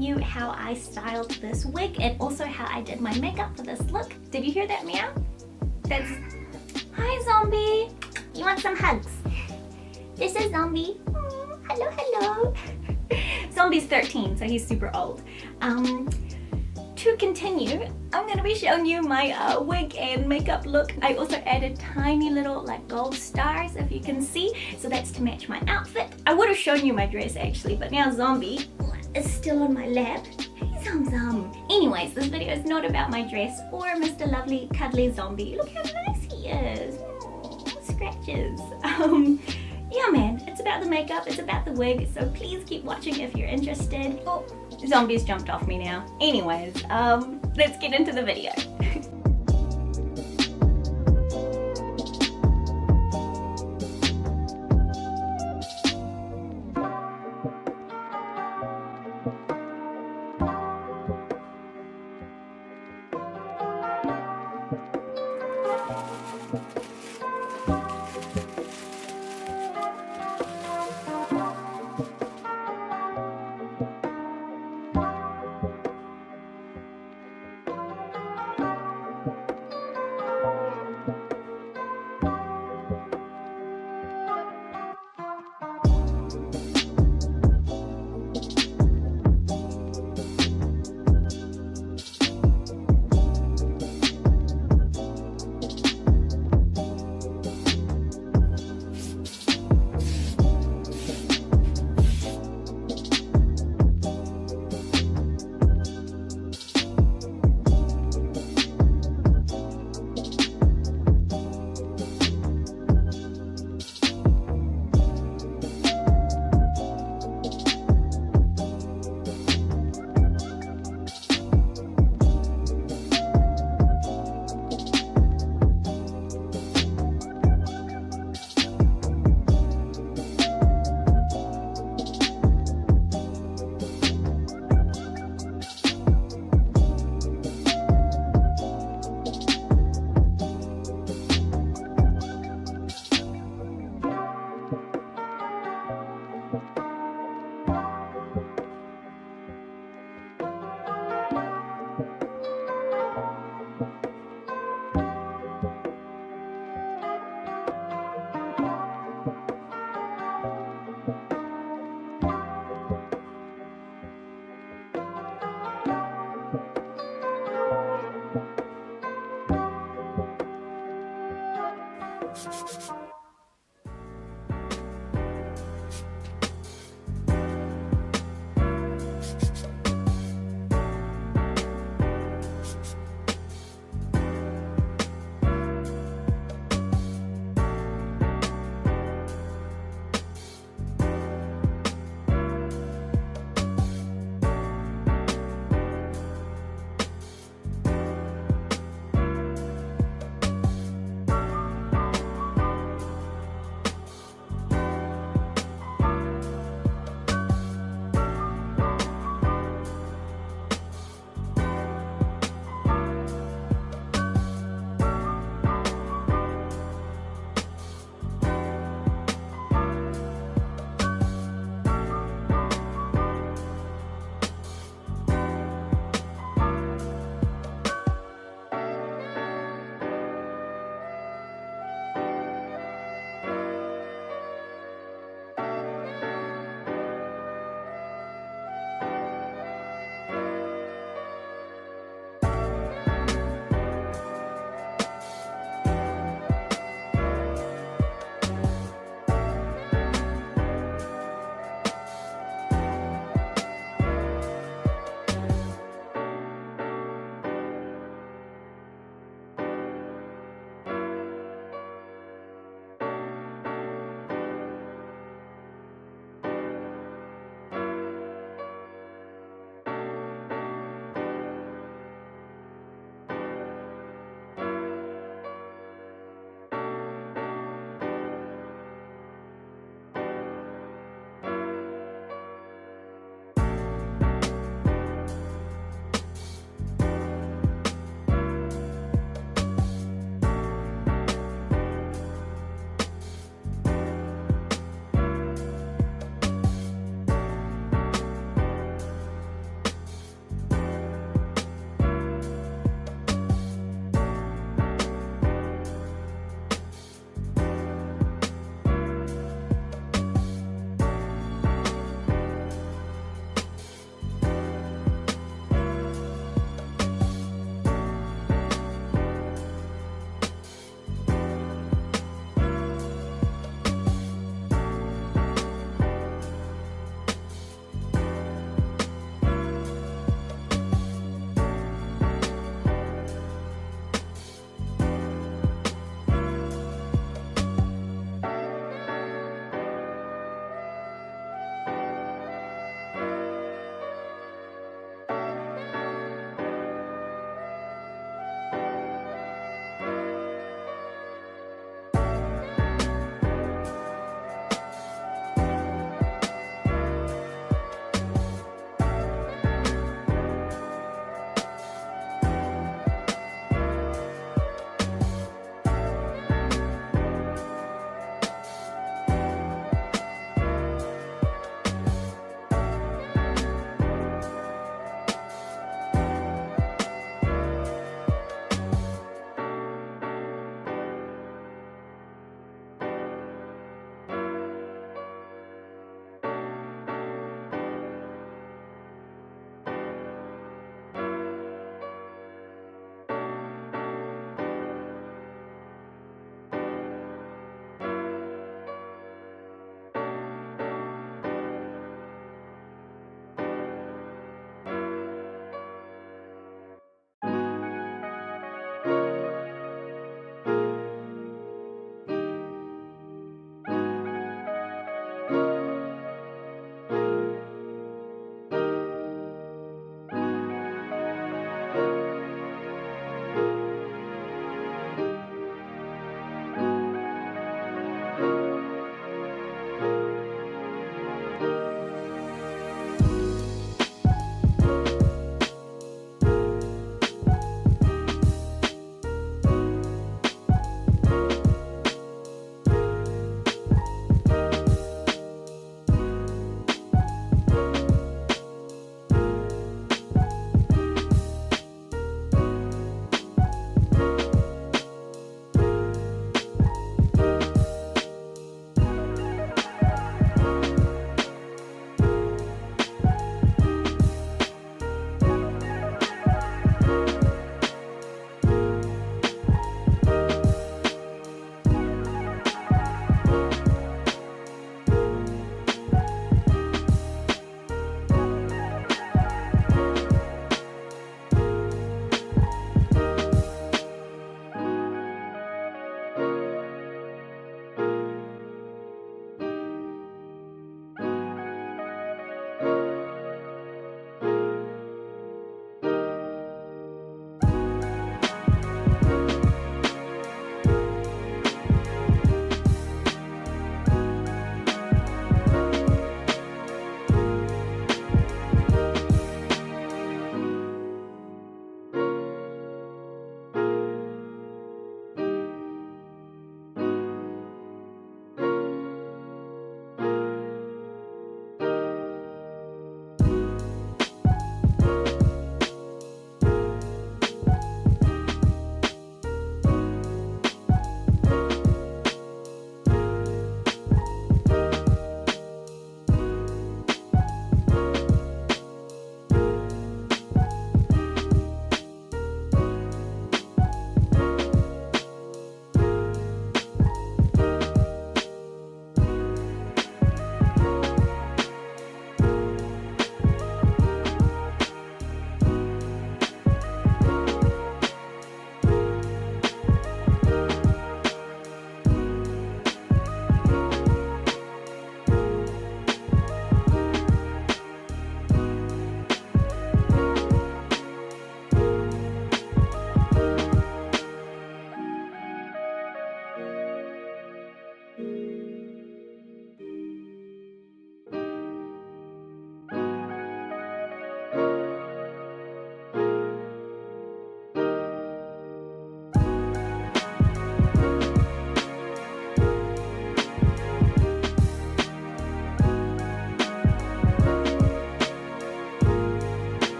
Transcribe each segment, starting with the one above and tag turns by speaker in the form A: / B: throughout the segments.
A: showing you how I styled this wig and also how I did my makeup for this look. Did you hear that meow? That's... Hi Zombie! You want some hugs? This is Zombie. Oh, hello, hello. Zombie's 13, so he's super old. To continue, I'm going to be showing you my wig and makeup look. I also added tiny little like gold stars, if you can see, so that's to match my outfit. I would have shown you my dress actually, but now Zombie is still on my lap. Hey Zom. Anyways, this video is not about my dress or Mr. Lovely Cuddly Zombie. Look how nice he is. Oh, scratches. Yeah man, it's about the makeup, it's about the wig, so please keep watching if you're interested. Oh, Zombie's jumped off me now. Anyways, let's get into the video.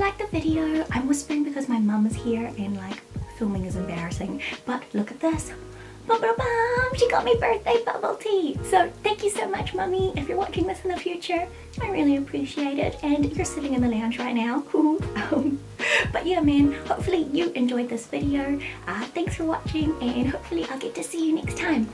A: liked the video. I'm whispering because my mum is here and like filming is embarrassing. But look at this. Bum, bum, bum. She got me birthday bubble tea. So thank you so much, Mummy. If you're watching this in the future, I really appreciate it. And you're sitting in the lounge right now. But yeah, man, hopefully you enjoyed this video. Thanks for watching, and hopefully I'll get to see you next time.